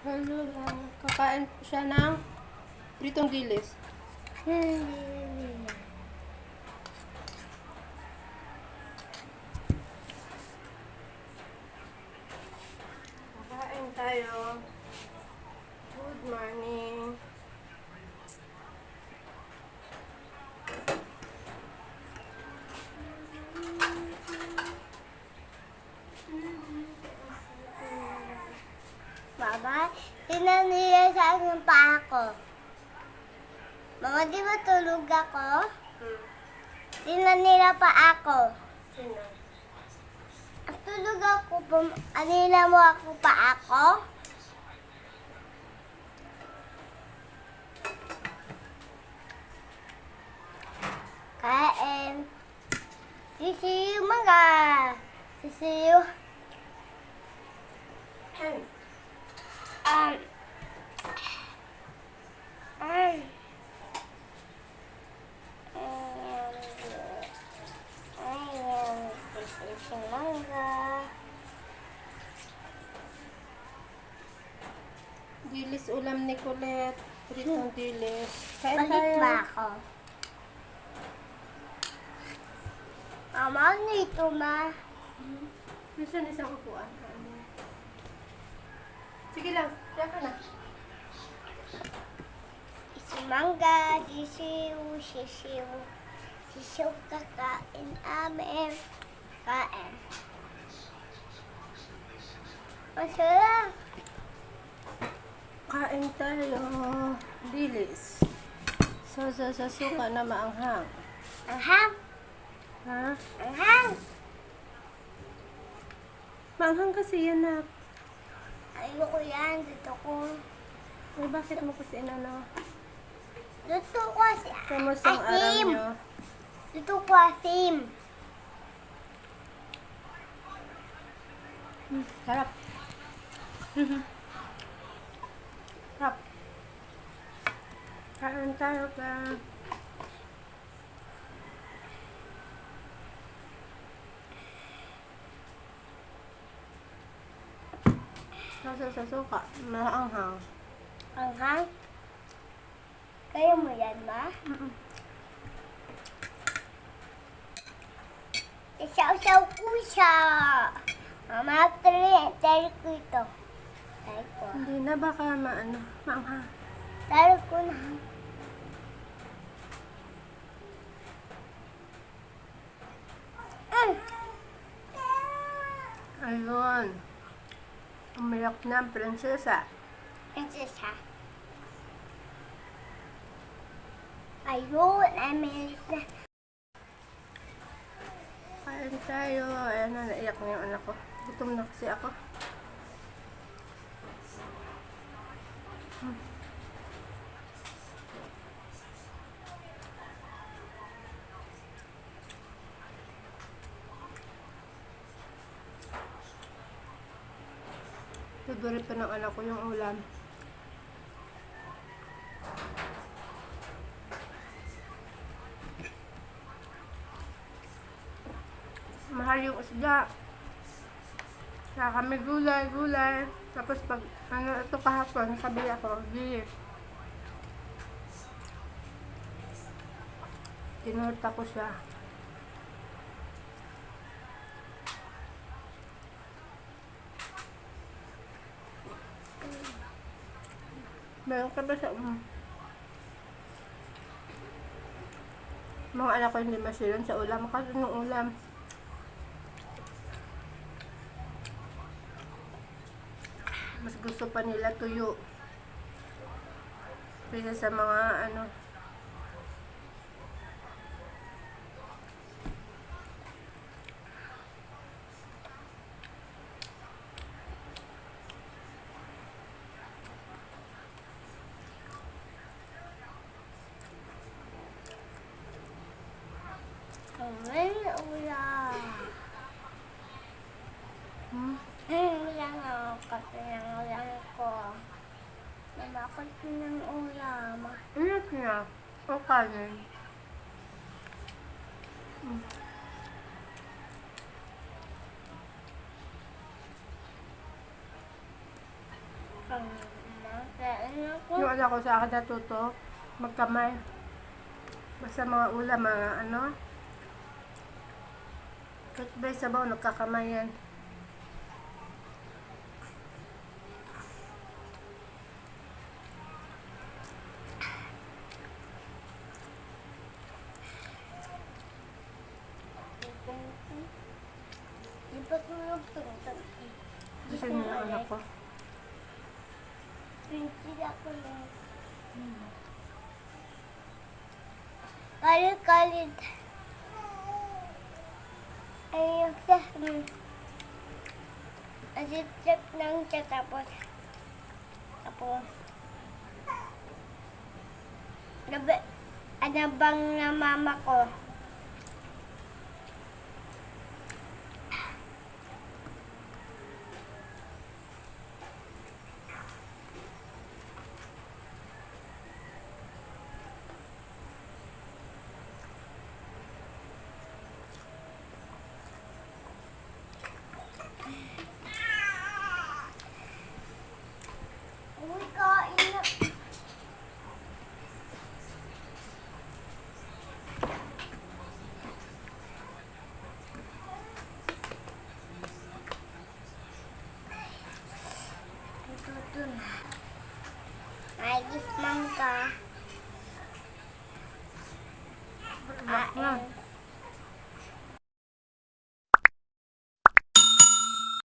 Hello lang. Kakain po siya ng pritong dilis. Kakain tayo. Good morning. Baba, tinan niya sa akin pa ako. Mama, di ba tulog ako? Tinan nila pa ako. Sino? Ang tulog ako, anila mo ako pa ako? Kain. Sisiyo mga. Sisiyo. Um. Um. Sisiyo mangga. Dilis ulam ni Colette. Pritong dilis. Kain Bakit tayo. ba ako? Mama, ano ito, ma? Nasaan isang upuan? Sige lang. Diyan ka na. Mangga, sisiw, sisiw. Sisiw kakain amin. Kain. Masarap. Kain tayo. Dilis. So, sa suka na maanghang. Anghang. Ha? Anghang. Maanghang kasi yan na. Ayoko yan. Dito ko. Ay, bakit mo kasi inano? Dito ko si Kamusta ang araw asim. nyo? Dito ko asim. Sarap. Sarap. Kain tayo ka. Sa suka. Maanghang. Anghang. Kaya mo yan, ma? Isaw-saw ko siya. Mama, try ko ito. Try ko. Hindi na baka maanghang. Try ko na. Ayun. Umiyak na ang prinsesa. Prinsesa. Ayun, Amelia na. Kain tayo. Ayan na, naiyak na yung anak ko. Gutom na kasi ako. Favorite pa ng anak ko yung ulam. Mahal yung isda. Kaya kami gulay. Tapos pag ito kahapon, sabi ako, di. Tinurta ko siya. Meron ka ba sa mga anak ko hindi masilan sa ulam kasi ng ulam. Mas gusto pa nila tuyo. Kaysa sa mga Amen, ulam. Ulam ako kasi ng ulam ko. Namakot ng ulam. init niya. O kanin. Kaya ano ko? Yung anak ko sa akin natuto, magkamay. Basta mga ulam, mga ano. Kahit ba sabaw, nagkakamay yan. Ipatulog ito. Kasi yung anak ko. Pinsil ako lang. Kalit-kalit. Ayun sa asip-sip lang siya tapos gabi, anabang na mama ko. Uy, kain na. Ito na. May gismang ka. Anak na. Kain.